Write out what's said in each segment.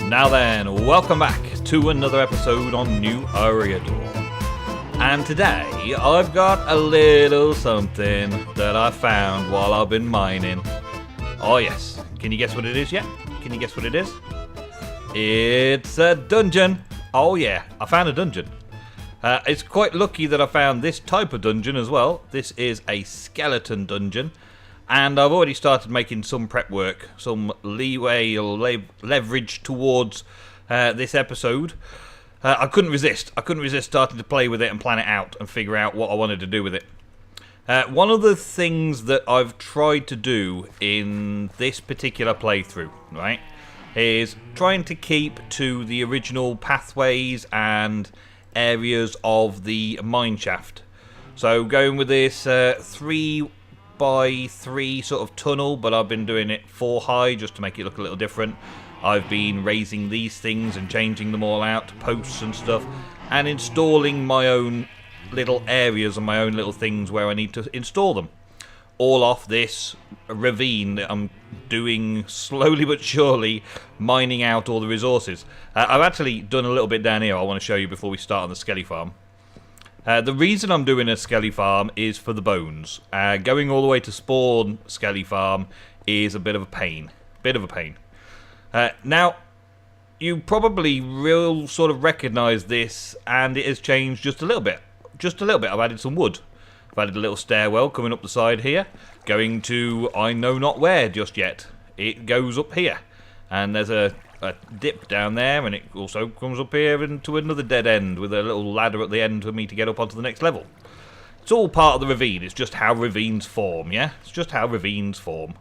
Now then, welcome back to another episode on New Eriador. And today, I've got a little something that I found while I've been mining. Oh yes, can you guess what it is yet? Can you guess what it is? It's a dungeon. Oh yeah, I found a dungeon. It's quite lucky that I found this type of dungeon as well. This is a skeleton dungeon. And I've already started making some prep work, some leeway or leverage towards this episode. I couldn't resist. I couldn't resist starting to play with it and plan it out and figure out what I wanted to do with it. One of the things that I've tried to do in this particular playthrough, right, is trying to keep to the original pathways and areas of the mineshaft. So going with this 3 by 3 sort of tunnel, but I've been doing it 4 high just to make it look a little different. I've been raising these things and changing them all out to posts and stuff, and installing my own little areas and my own little things where I need to install them. All off this ravine that I'm doing slowly but surely, mining out all the resources. I've actually done a little bit down here I want to show you before we start on the Skellie farm. The reason I'm doing a Skellie farm is for the bones. Going all the way to spawn Skellie farm is a bit of a pain. Now, you probably will sort of recognise this, and it has changed just a little bit. Just a little bit. I've added some wood. I've added a little stairwell coming up the side here, going to I know not where just yet. It goes up here, and there's a dip down there, and it also comes up here into another dead end with a little ladder at the end for me to get up onto the next level. It's all part of the ravine. It's just how ravines form, yeah? It's just how ravines form.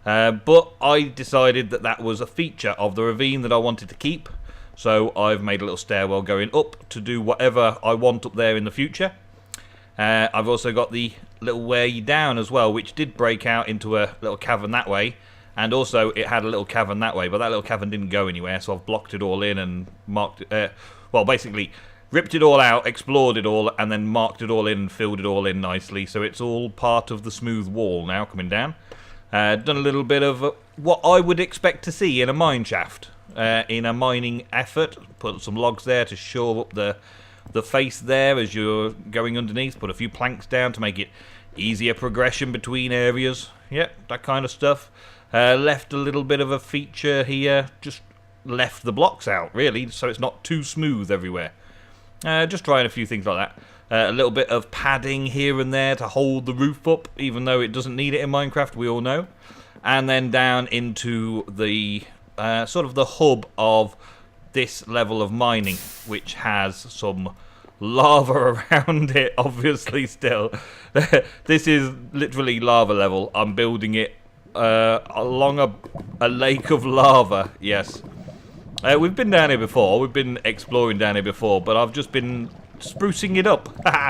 But I decided that that was a feature of the ravine that I wanted to keep, so I've made a little stairwell going up to do whatever I want up there in the future. I've also got the little way down as well, which did break out into a little cavern that way. And also, it had a little cavern that way, but that little cavern didn't go anywhere, so I've blocked it all in and marked it, well, basically, ripped it all out, explored it all, and then marked it all in and filled it all in nicely, so it's all part of the smooth wall now coming down. Done a little bit of what I would expect to see in a mine shaft, in a mining effort. Put some logs there to shore up the face there as you're going underneath, put a few planks down to make it easier progression between areas, yep, that kind of stuff. Left a little bit of a feature here, just left the blocks out, really, so it's not too smooth everywhere. Just trying a few things like that. A little bit of padding here and there to hold the roof up, even though it doesn't need it in Minecraft, we all know. And then down into the sort of the hub of this level of mining, which has some lava around it, obviously, still. This is literally lava level. I'm building it along a lake of lava, yes. We've been down here before, we've been exploring down here before, but I've just been sprucing it up.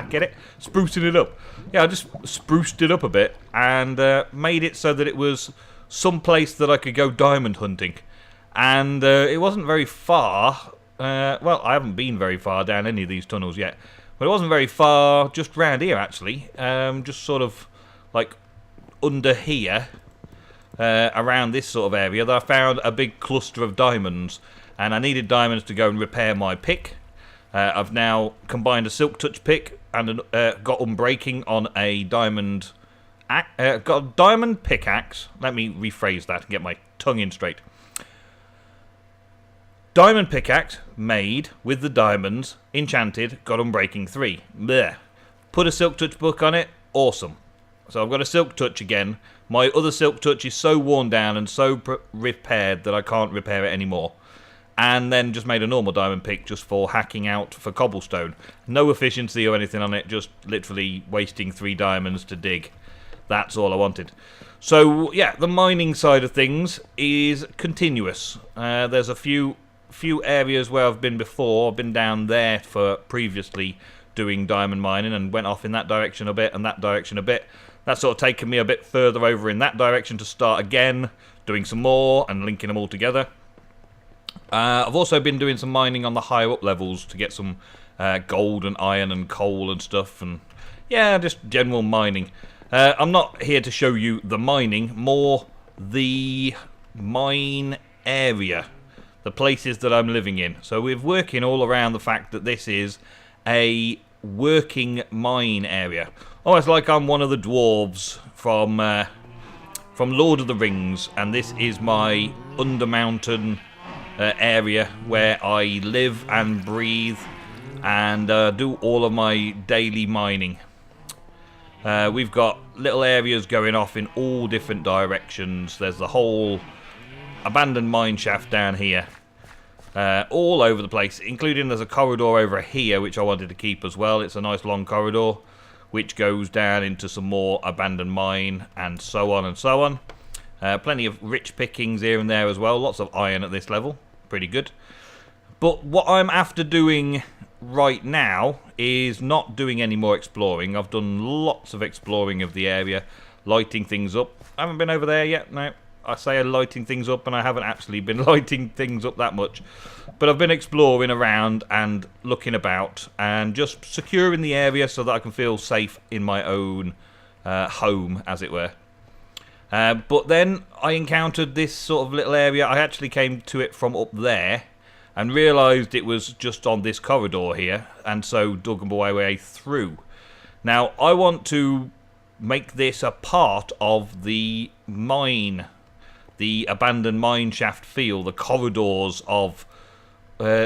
Get it? Sprucing it up. Yeah, I just spruced it up a bit and made it so that it was some place that I could go diamond hunting. And it wasn't very far. Well, I haven't been very far down any of these tunnels yet, but it wasn't very far just round here, actually. Just sort of like under here. Around this sort of area, that I found a big cluster of diamonds, and I needed diamonds to go and repair my pick. I've now combined a silk touch pick and got unbreaking on a diamond got a diamond pickaxe. Let me rephrase that and get my tongue in straight. Diamond pickaxe made with the diamonds, enchanted, got unbreaking 3. Blech. Put a silk touch book on it, awesome. So I've got a silk touch again. My other silk touch is so worn down and so repaired that I can't repair it anymore. And then just made a normal diamond pick just for hacking out for cobblestone. No efficiency or anything on it, just literally wasting 3 diamonds to dig. That's all I wanted. So yeah, the mining side of things is continuous. There's a few areas where I've been before. I've been down there for previously doing diamond mining and went off in that direction a bit and that direction a bit. That's sort of taken me a bit further over in that direction to start again, doing some more and linking them all together. I've also been doing some mining on the higher up levels to get some gold and iron and coal and stuff, and yeah, just general mining. I'm not here to show you the mining, more the mine area. the places that I'm living in. So we're working all around the fact that this is a working mine area. Almost like I'm one of the dwarves from Lord of the Rings, and this is my undermountain area where I live and breathe and do all of my daily mining. We've got little areas going off in all different directions. There's the whole abandoned mine shaft down here, all over the place, including there's a corridor over here which I wanted to keep as well. It's a nice long corridor which goes down into some more abandoned mine and so on and so on. Plenty of rich pickings here and there as well. Lots of iron at this level. Pretty good. But what I'm after doing right now is not doing any more exploring. I've done lots of exploring of the area, lighting things up. I haven't been over there yet. No, I say I'm lighting things up and I haven't actually been lighting things up that much. But I've been exploring around and looking about and just securing the area so that I can feel safe in my own home, as it were. But then I encountered this sort of little area. I actually came to it from up there and realised it was just on this corridor here, and so dug my way through. Now, I want to make this a part of the mine, the abandoned mine shaft feel, the corridors of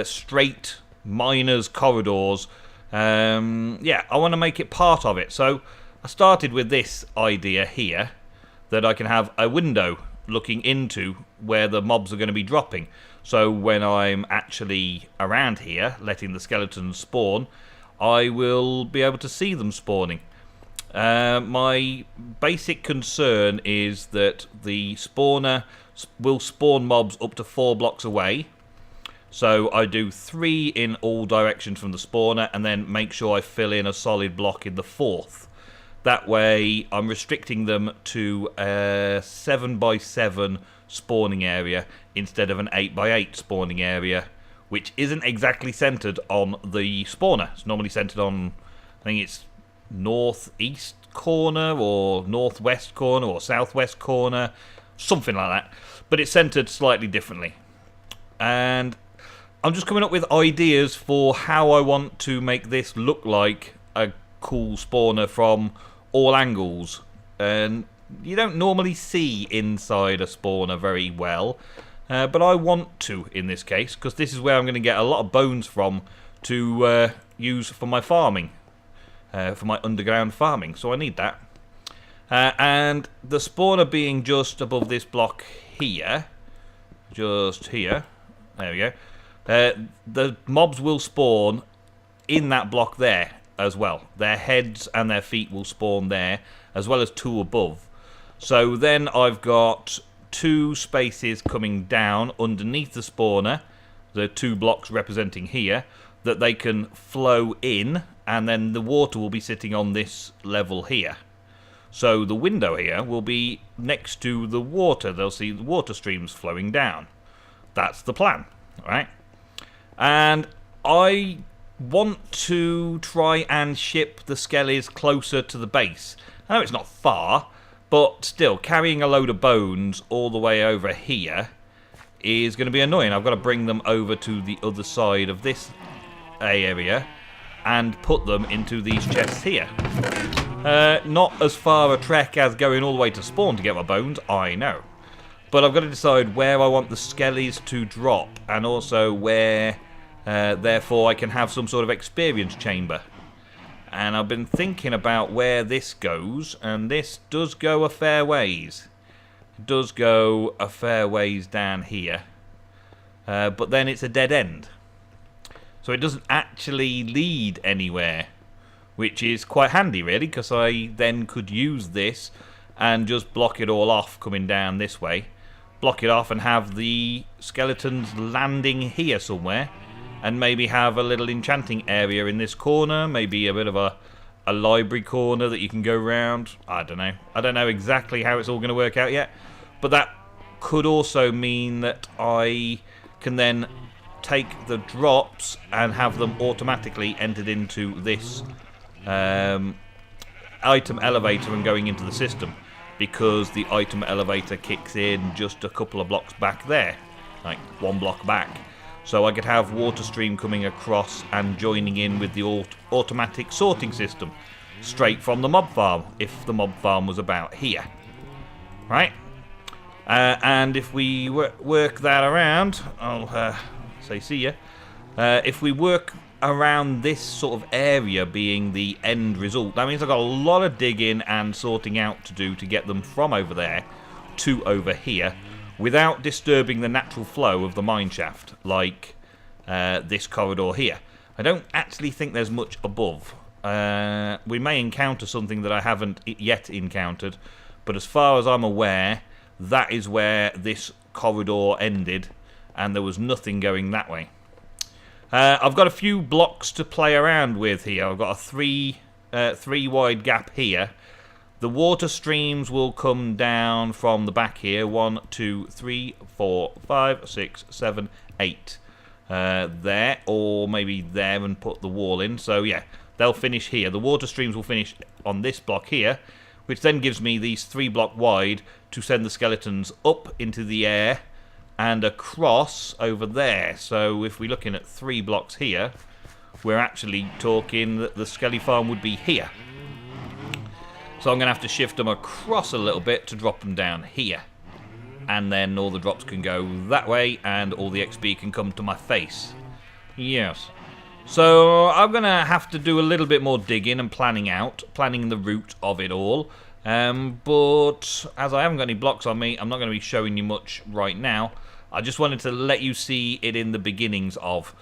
straight miners' corridors. Yeah, I want to make it part of it. So I started with this idea here, that I can have a window looking into where the mobs are going to be dropping. So when I'm actually around here, letting the skeletons spawn, I will be able to see them spawning. My basic concern is that the spawner will spawn mobs up to 4 blocks away. So I do 3 in all directions from the spawner, and then make sure I fill in a solid block in the 4th. That way I'm restricting them to a 7x7 spawning area instead of an 8x8 spawning area, which isn't exactly centered on the spawner. It's normally centered on, I think it's northeast corner or northwest corner or southwest corner, something like that. But it's centered slightly differently. And I'm just coming up with ideas for how I want to make this look like a cool spawner from all angles. And you don't normally see inside a spawner very well, but I want to in this case, because this is where I'm going to get a lot of bones from to use for my farming, for my underground farming, so I need that. And the spawner being just above this block here, just here, there we go, the mobs will spawn in that block there as well. Their heads and their feet will spawn there, as well as 2 above. So then I've got 2 spaces coming down underneath the spawner, the 2 blocks representing here, that they can flow in, and then the water will be sitting on this level here. So the window here will be next to the water. They'll see the water streams flowing down. That's the plan, right? And I want to try and ship the Skellies closer to the base. I know it's not far, but still, carrying a load of bones all the way over here is going to be annoying. I've got to bring them over to the other side of this area and put them into these chests here. Not as far a trek as going all the way to spawn to get my bones, I know. But I've got to decide where I want the Skellies to drop, and also where, therefore, I can have some sort of experience chamber. And I've been thinking about where this goes, and this does go a fair ways. It does go a fair ways down here. But then it's a dead end. So it doesn't actually lead anywhere, which is quite handy really, because I then could use this and just block it all off coming down this way. Block it off and have the skeletons landing here somewhere, and maybe have a little enchanting area in this corner, maybe a bit of a library corner that you can go around. I don't know. I don't know exactly how it's all going to work out yet, but that could also mean that I can then take the drops and have them automatically entered into this item elevator and going into the system, because the item elevator kicks in just a couple of blocks back there. like 1 block back. So I could have water stream coming across and joining in with the automatic sorting system straight from the mob farm, if the mob farm was about here. Right? And if we work that around, I'll say see ya. If we work around this sort of area being the end result, that means I've got a lot of digging and sorting out to do to get them from over there to over here, without disturbing the natural flow of the mine shaft, like this corridor here. I don't actually think there's much above. We may encounter something that I haven't yet encountered, but as far as I'm aware, that is where this corridor ended, and there was nothing going that way. I've got a few blocks to play around with here. I've got a three wide gap here. The water streams will come down from the back here. 1, 2, 3, 4, 5, 6, 7, 8. There, or maybe there, and put the wall in. So yeah, they'll finish here. The water streams will finish on this block here, which then gives me these 3 block wide to send the skeletons up into the air and across over there. So if we're looking at 3 blocks here, we're actually talking that the Skellie farm would be here. So I'm going to have to shift them across a little bit to drop them down here. And then all the drops can go that way, and all the XP can come to my face. Yes. So I'm going to have to do a little bit more digging and planning the route of it all. But as I haven't got any blocks on me, I'm not going to be showing you much right now. I just wanted to let you see it in the beginnings of.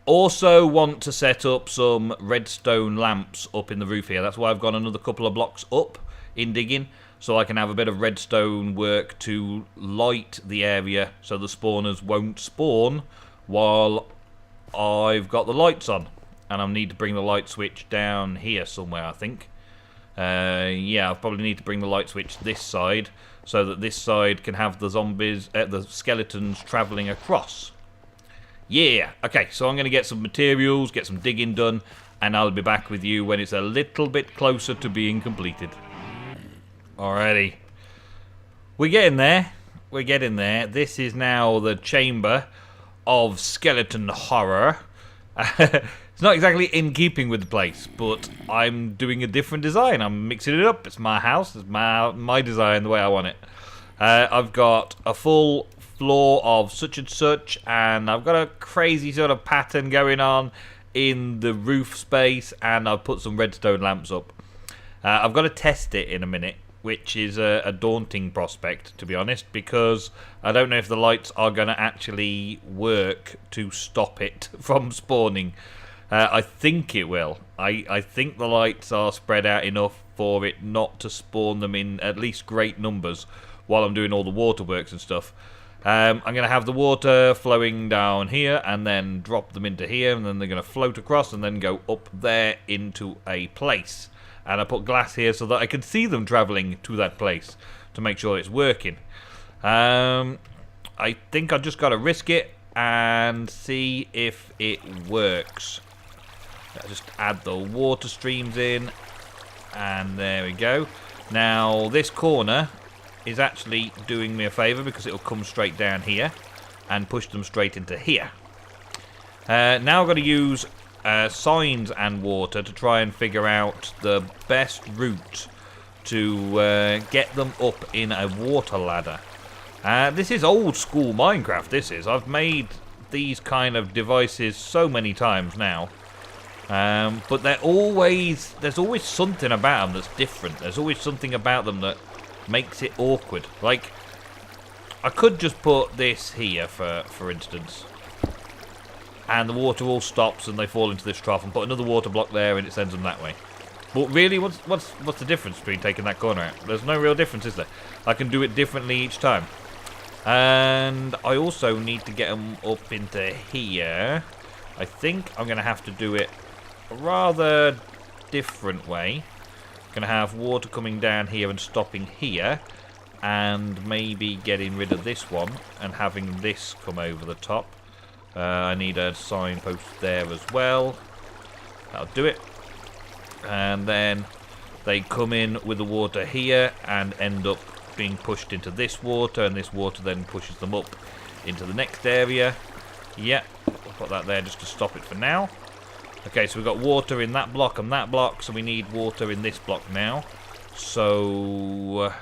Also want to set up some redstone lamps up in the roof here. That's why I've gone another couple of blocks up in digging, so I can have a bit of redstone work to light the area so the spawners won't spawn while I've got the lights on. And I need to bring the light switch down here somewhere, I think. Yeah, I probably need to bring the light switch this side so that this side can have the zombies, the skeletons travelling across. Yeah, okay, so I'm going to get some materials, get some digging done, and I'll be back with you when it's a little bit closer to being completed. Alrighty. We're getting there. We're getting there. This is now the chamber of skeleton horror. It's not exactly in keeping with the place, but I'm doing a different design. I'm mixing it up. It's my house. It's my design the way I want it. I've got a full floor of such and such, and I've got a crazy sort of pattern going on in the roof space, and I've put some redstone lamps up. I've got to test it in a minute, which is a daunting prospect, to be honest, because I don't know if the lights are going to actually work to stop it from spawning. I think it will. I think the lights are spread out enough for it not to spawn them in at least great numbers while I'm doing all the waterworks and stuff. I'm going to have the water flowing down here and then drop them into here, and then they're going to float across and then go up there into a place. And I put glass here so that I can see them travelling to that place to make sure it's working. I think I just got to risk it and see if it works. I'll just add the water streams in, and there we go. Now this corner is actually doing me a favour because it'll come straight down here and push them straight into here. Now I've got to use signs and water to try and figure out the best route to get them up in a water ladder. This is old school Minecraft, this is. I've made these kind of devices so many times now. But there's always something about them that's different. There's always something about them that makes it awkward. Like, I could just put this here, for instance, and the water all stops and they fall into this trough, and put another water block there and it sends them that way. But really, what's the difference between taking that corner out? There's no real difference, is there? I can do it differently each time. And I also need to get them up into here. I think I'm going to have to do it a rather different way. Going to have water coming down here and stopping here, and maybe getting rid of this one and having this come over the top. I need a signpost there as well. That'll do it. And then they come in with the water here and end up being pushed into this water, and this water then pushes them up into the next area. Yeah, I'll put that there just to stop it for now. Okay, so we've got water in that block and that block, so we need water in this block now. So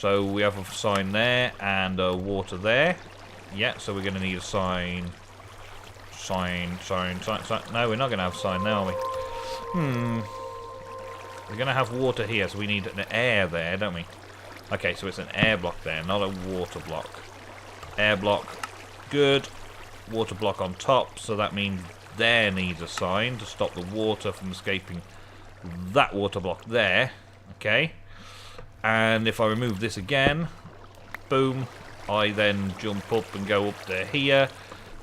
we have a sign there and water there. Yeah, so we're going to need a sign. No, we're not going to have a sign now, are we? We're going to have water here, so we need an air there, don't we? Okay, so it's an air block there, not a water block. Air block, good. Water block on top, so that means there needs a sign to stop the water from escaping that water block there. Okay. And if I remove this again, boom, I then jump up and go up to here.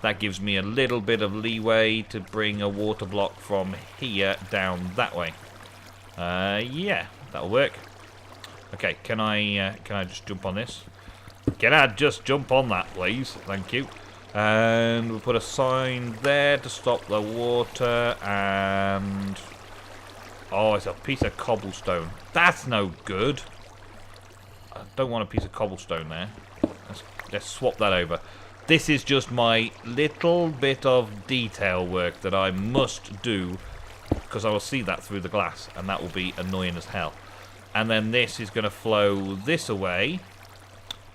That gives me a little bit of leeway to bring a water block from here down that way. Yeah, that'll work. Okay, can I just jump on this? Can I just jump on that, please? Thank you. And we'll put a sign there to stop the water, and... oh, it's a piece of cobblestone. That's no good. I don't want a piece of cobblestone there. Let's swap that over. This is just my little bit of detail work that I must do, because I will see that through the glass, and that will be annoying as hell. And then this is going to flow this away,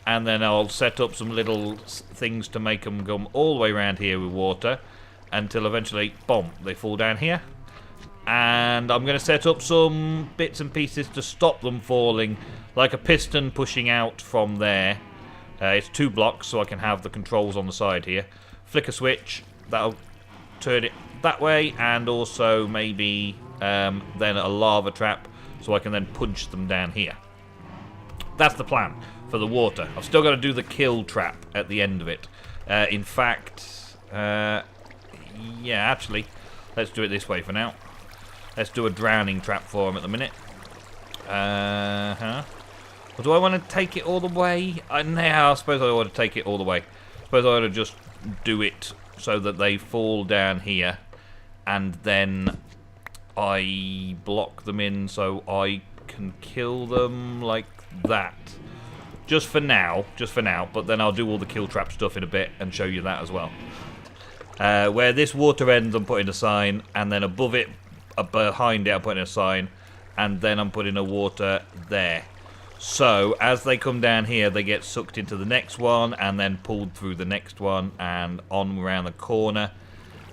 and then I'll set up some little things to make them come all the way around here with water, until eventually, boom, they fall down here. And I'm going to set up some bits and pieces to stop them falling, like a piston pushing out from there. It's 2 blocks, so I can have the controls on the side here. Flick a switch, that'll turn it that way, and also maybe then a lava trap, so I can then punch them down here. That's the plan for the water. I've still got to do the kill trap at the end of it. In fact, yeah, actually, let's do it this way for now. Let's do a drowning trap for him at the minute. Or do I want to take it all the way? Nah, I suppose I ought to take it all the way. I suppose I ought to just do it so that they fall down here, and then I block them in so I can kill them like that. Just for now, but then I'll do all the kill trap stuff in a bit and show you that as well. Where this water ends, I'm putting a sign, and then above it, behind it, I'm putting a sign, and then I'm putting a water there. So, as they come down here, they get sucked into the next one, and then pulled through the next one, and on around the corner,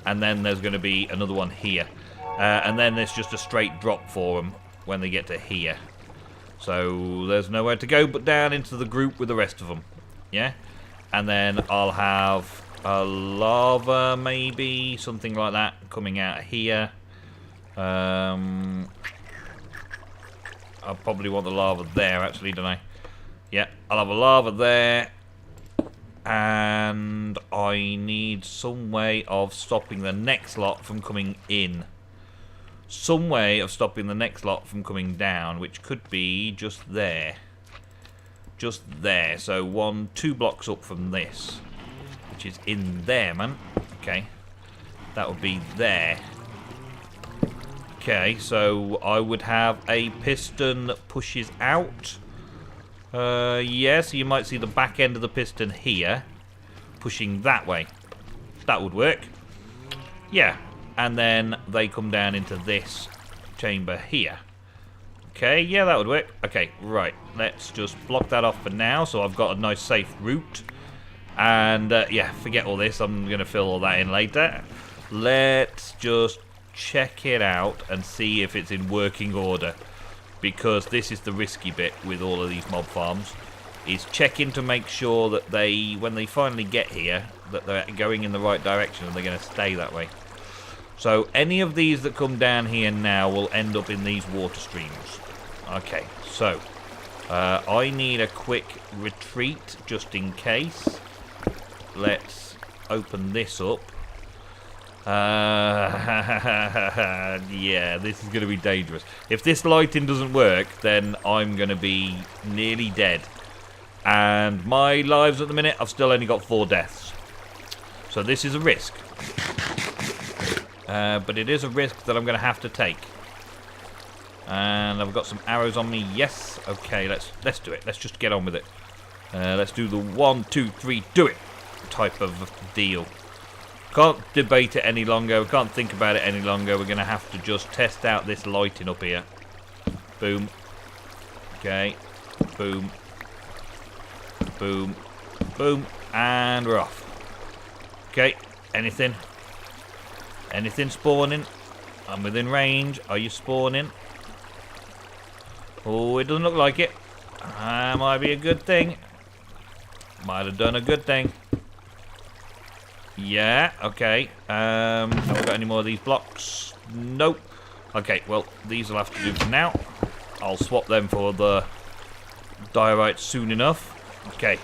and then there's going to be another one here. And then there's just a straight drop for them when they get to here. So, there's nowhere to go but down into the group with the rest of them. Yeah? And then I'll have a lava, maybe, something like that, coming out here. I'll probably want the lava there, actually, don't I? Yeah, I'll have a lava there. And I need some way of stopping the next lot from coming in. Some way of stopping the next lot from coming down, which could be just there. Just there. So 2 blocks up from this, which is in there, man. Okay. That would be there. Okay, so I would have a piston that pushes out. Yeah, so you might see the back end of the piston here, pushing that way. That would work. Yeah, and then they come down into this chamber here. Okay, yeah, that would work. Okay, right, let's just block that off for now, so I've got a nice safe route. And, yeah, forget all this, I'm going to fill all that in later. Let's just check it out and see if it's in working order, because this is the risky bit with all of these mob farms, is checking to make sure that they, when they finally get here, that they're going in the right direction and they're going to stay that way. So any of these that come down here now will end up in these water streams. Okay, so I need a quick retreat just in case. Let's open this up. Yeah, this is going to be dangerous. If this lighting doesn't work, then I'm going to be nearly dead. And my lives at the minute, I've still only got 4 deaths. So this is a risk. But it is a risk that I'm going to have to take. And I've got some arrows on me. Yes. Okay, let's do it. Let's just get on with it. Let's do the 1, 2, 3, do it. type of deal. Can't debate it any longer. We can't think about it any longer. We're going to have to just test out this lighting up here. Boom. Okay. Boom. Boom. Boom. And we're off. Okay. Anything? Anything spawning? I'm within range. Are you spawning? Oh, it doesn't look like it. Might be a good thing. Might have done a good thing. Yeah, okay. Have we got any more of these blocks? Nope. Okay, well, these will have to do for now. I'll swap them for the diorite soon enough. Okay.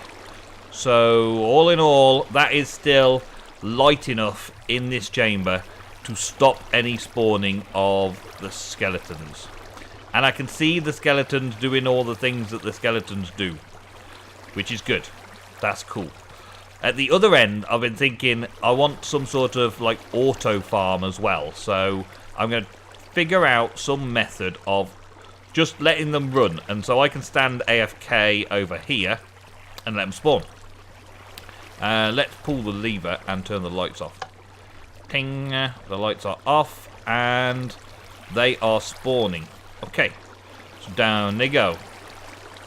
So, all in all, that is still light enough in this chamber to stop any spawning of the skeletons. And I can see the skeletons doing all the things that the skeletons do, which is good. That's cool. At the other end, I've been thinking I want some sort of like auto farm as well. So I'm going to figure out some method of just letting them run. And so I can stand AFK over here and let them spawn. Let's pull the lever and turn the lights off. Ting. The lights are off and they are spawning. Okay. So down they go.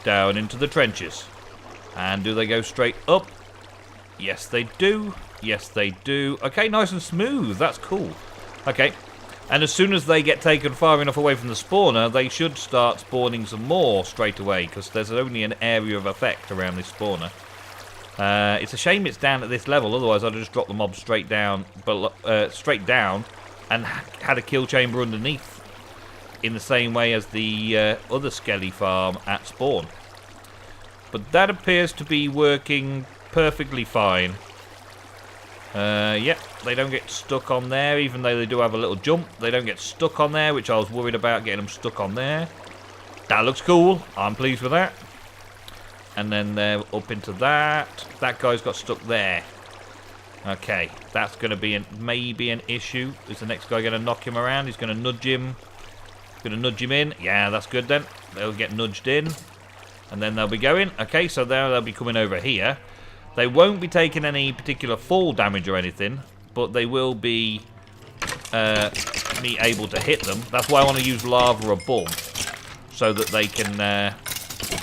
Down into the trenches. And do they go straight up? Yes, they do. Yes, they do. Okay, nice and smooth. That's cool. Okay. And as soon as they get taken far enough away from the spawner, they should start spawning some more straight away, because there's only an area of effect around this spawner. It's a shame it's down at this level, otherwise I'd just drop the mob straight down, straight down, and had a kill chamber underneath, in the same way as the other Skellie farm at spawn. But that appears to be working perfectly fine. Yep, they don't get stuck on there, even though they do have a little jump. They don't get stuck on there, which I was worried about getting them stuck on there. That looks cool. I'm pleased with that. And then they're up into that. That guy's got stuck there. Okay, that's going to be maybe an issue. Is the next guy going to knock him around? He's going to nudge him. Going to nudge him in. Yeah, that's good then. They'll get nudged in. And then they'll be going. Okay, so there they'll be coming over here. They won't be taking any particular fall damage or anything, but they will be me able to hit them. That's why I want to use lava above, so that they can...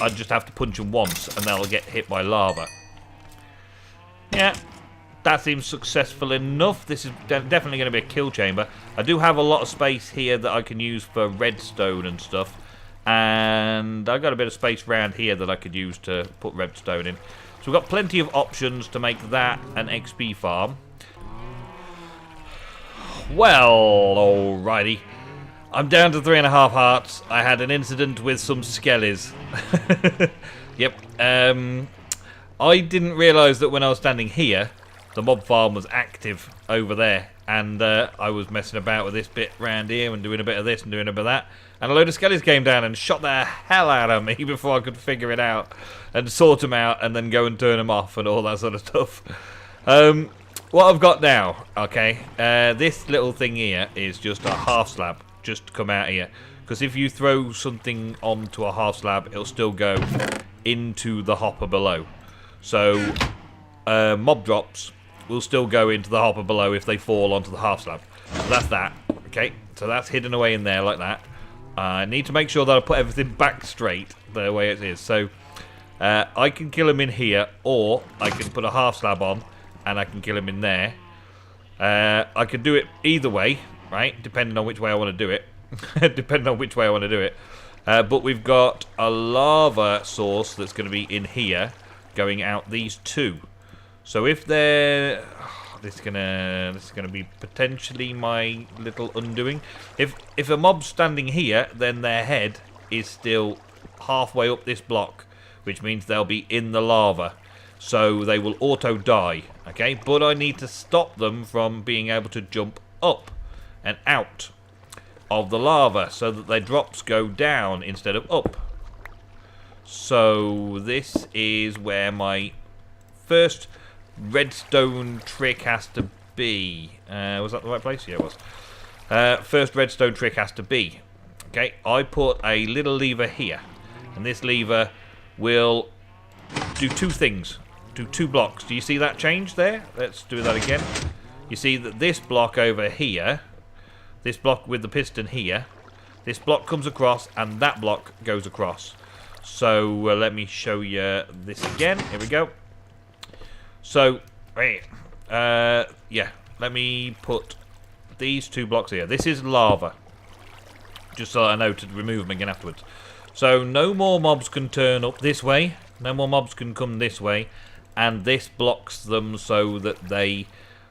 I just have to punch them once, and they'll get hit by lava. Yeah, that seems successful enough. This is definitely going to be a kill chamber. I do have a lot of space here that I can use for redstone and stuff. And I've got a bit of space around here that I could use to put redstone in. So we've got plenty of options to make that an XP farm. Well, alrighty. I'm down to 3.5 hearts. I had an incident with some Skellies. Yep. I didn't realise that when I was standing here, the mob farm was active over there. And I was messing about with this bit round here and doing a bit of this and doing a bit of that. And a load of Skellies came down and shot the hell out of me before I could figure it out and sort them out and then go and turn them off and all that sort of stuff. What I've got now, okay, this little thing here is just a half slab just to come out here. Because if you throw something onto a half slab, it'll still go into the hopper below. So mob drops will still go into the hopper below if they fall onto the half slab. So that's that, okay, so that's hidden away in there like that. I need to make sure that I put everything back straight the way it is. So I can kill him in here, or I can put a half slab on and I can kill him in there. I could do it either way, right? Depending on which way I want to do it. Depending on which way I want to do it. But we've got a lava source that's going to be in here, going out these two. So if they're... This is gonna be potentially my little undoing. If a mob's standing here, then their head is still halfway up this block, which means they'll be in the lava. So they will auto die, okay? But I need to stop them from being able to jump up and out of the lava so that their drops go down instead of up. So this is where my first redstone trick has to be. Was that the right place? Yeah, it was. First redstone trick has to be. Okay, I put a little lever here. And this lever will do two things. to 2 blocks. Do you see that change there? Let's do that again. You see that this block over here, this block with the piston here, this block comes across and that block goes across. So let me show you this again. Here we go. So, yeah, let me put these 2 blocks here. This is lava. Just so I know to remove them again afterwards. So no more mobs can turn up this way. No more mobs can come this way. And this blocks them so that they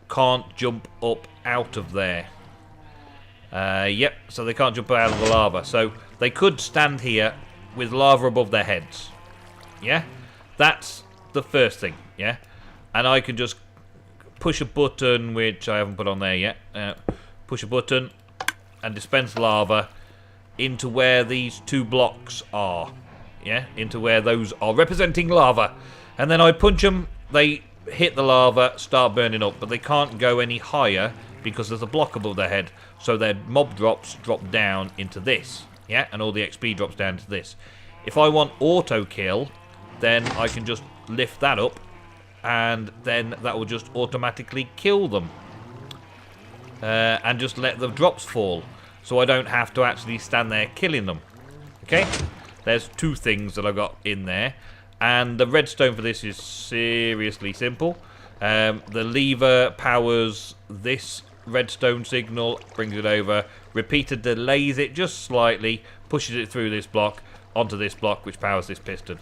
can't jump up out of there. Yep, so they can't jump out of the lava. So they could stand here with lava above their heads. Yeah? That's the first thing, yeah? And I can just push a button, which I haven't put on there yet. Push a button and dispense lava into where these 2 blocks are. Yeah? Into where those are representing lava. And then I punch them, they hit the lava, start burning up. But they can't go any higher because there's a block above their head. So their mob drops drop down into this. Yeah, and all the XP drops down to this. If I want auto kill, then I can just lift that up, and then that will just automatically kill them. And just let the drops fall, so I don't have to actually stand there killing them. Okay, there's 2 things that I got in there, and the redstone for this is seriously simple. The lever powers this redstone signal, brings it over. Repeater delays it just slightly, pushes it through this block onto this block, which powers this piston.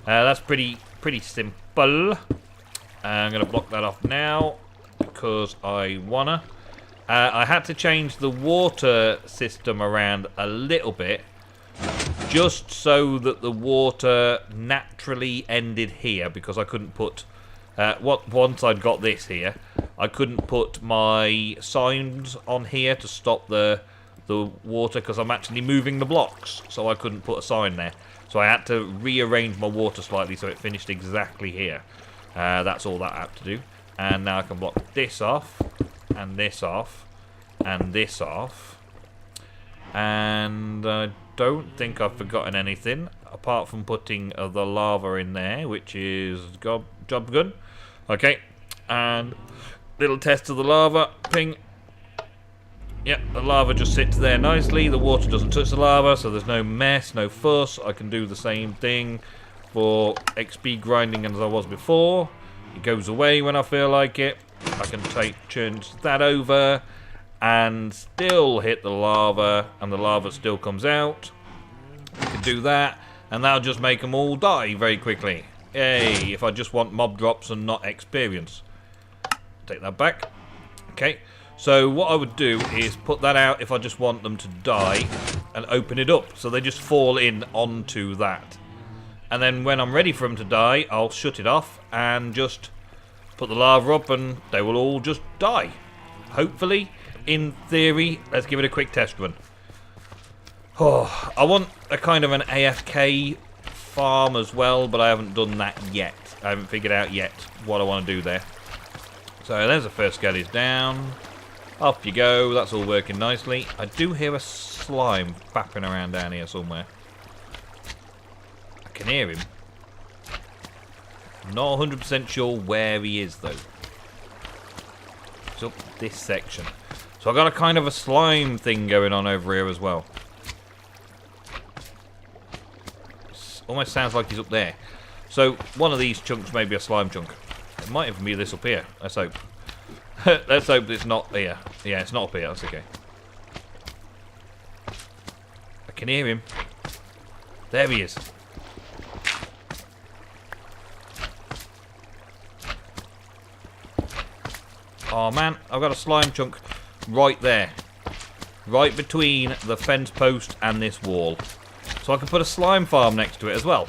That's pretty simple. I'm going to block that off now because I wanna. I had to change the water system around a little bit, just so that the water naturally ended here, because I couldn't put. Once I'd got this here, I couldn't put my signs on here to stop the water, because I'm actually moving the blocks, so I couldn't put a sign there. So I had to rearrange my water slightly so it finished exactly here. That's all that I had to do. And now I can block this off, and this off, and this off. And I don't think I've forgotten anything, apart from putting the lava in there, which is job good. Okay, and little test of the lava, ping. Yep, the lava just sits there nicely. The water doesn't touch the lava, so there's no mess, no fuss. I can do the same thing for XP grinding as I was before. It goes away when I feel like it. I can change that over and still hit the lava, and the lava still comes out. I can do that, and that'll just make them all die very quickly. Yay, if I just want mob drops and not experience. Take that back. Okay. So what I would do is put that out if I just want them to die, and open it up so they just fall in onto that. And then when I'm ready for them to die, I'll shut it off and just put the lava up and they will all just die. Hopefully, in theory. Let's give it a quick test run. Oh, I want a kind of an AFK farm as well, but I haven't done that yet. I haven't figured out yet what I want to do there. So there's the first Skellies down. Off you go, that's all working nicely. I do hear a slime fapping around down here somewhere. I can hear him. Not 100% sure where he is though. It's up this section. So I got a kind of a slime thing going on over here as well. It almost sounds like he's up there. So one of these chunks may be a slime chunk. It might even be this up here. Let's hope. Let's hope it's not here. Yeah, it's not up here. That's okay. I can hear him. There he is. Oh man, I've got a slime chunk right there. Right between the fence post and this wall. So I can put a slime farm next to it as well.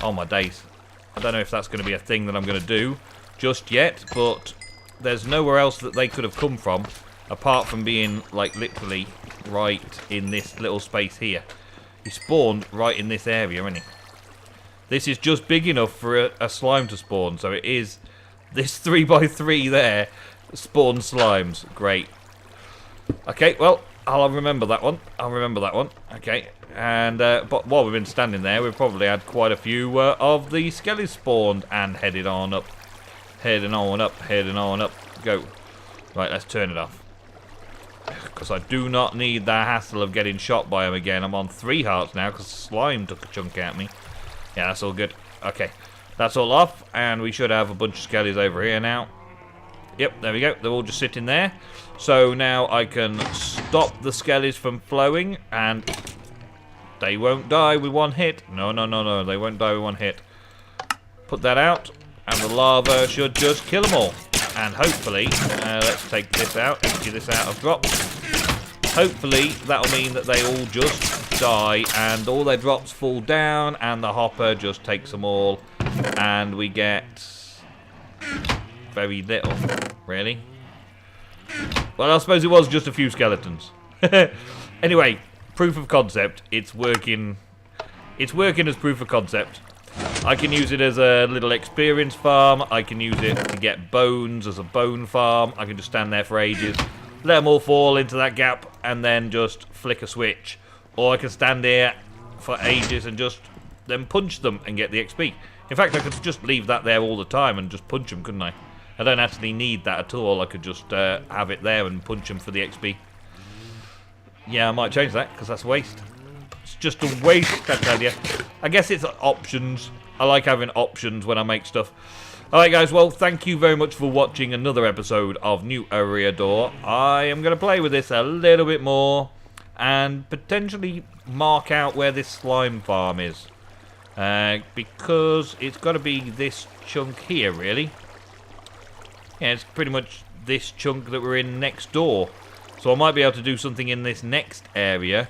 Oh my days. I don't know if that's going to be a thing that I'm going to do just yet, but there's nowhere else that they could have come from apart from being like literally right in this little space here. He spawned right in this area, isn't he? This is just big enough for a slime to spawn, so it is this 3x3 there spawns slimes. Great. Okay, well, I'll remember that one. I'll remember that one. Okay. And but while we've been standing there, we've probably had quite a few of the Skellies spawned and headed on up. Heading on up, heading on up. Go. Right, let's turn it off. Because I do not need the hassle of getting shot by him again. I'm on 3 hearts now because slime took a chunk out of me. Yeah, that's all good. Okay. That's all off. And we should have a bunch of Skellies over here now. Yep, there we go. They're all just sitting there. So now I can stop the Skellies from flowing. And they won't die with 1 hit. No, no, no, no. They won't die with 1 hit. Put that out. And the lava should just kill them all. And hopefully, let's take this out, empty this out of drops. Hopefully, that'll mean that they all just die and all their drops fall down and the hopper just takes them all. And we get very little, really. Well, I suppose it was just a few skeletons. Anyway, proof of concept. It's working. It's working as proof of concept. I can use it as a little experience farm. I can use it to get bones as a bone farm. I can just stand there for ages, let them all fall into that gap, and then just flick a switch. Or I can stand here for ages and just then punch them and get the XP. In fact, I could just leave that there all the time and just punch them, couldn't I? I don't actually need that at all. I could just have it there and punch them for the XP. Yeah, I might change that because that's a waste. It's just a waste, I tell you. I guess it's options. I like having options when I make stuff. Alright guys, well, thank you very much for watching another episode of New Eriador. I am going to play with this a little bit more and potentially mark out where this slime farm is. Because it's got to be this chunk here, really. Yeah, it's pretty much this chunk that we're in next door. So I might be able to do something in this next area.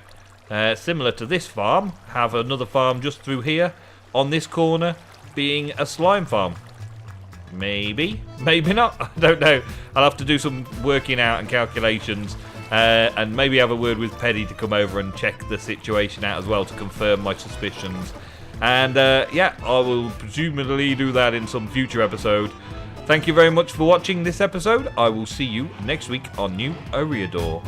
Similar to this farm, have another farm just through here, on this corner, being a slime farm. Maybe, maybe not, I don't know. I'll have to do some working out and calculations, and maybe have a word with Peddy to come over and check the situation out as well to confirm my suspicions. And yeah, I will presumably do that in some future episode. Thank you very much for watching this episode. I will see you next week on New Eriador.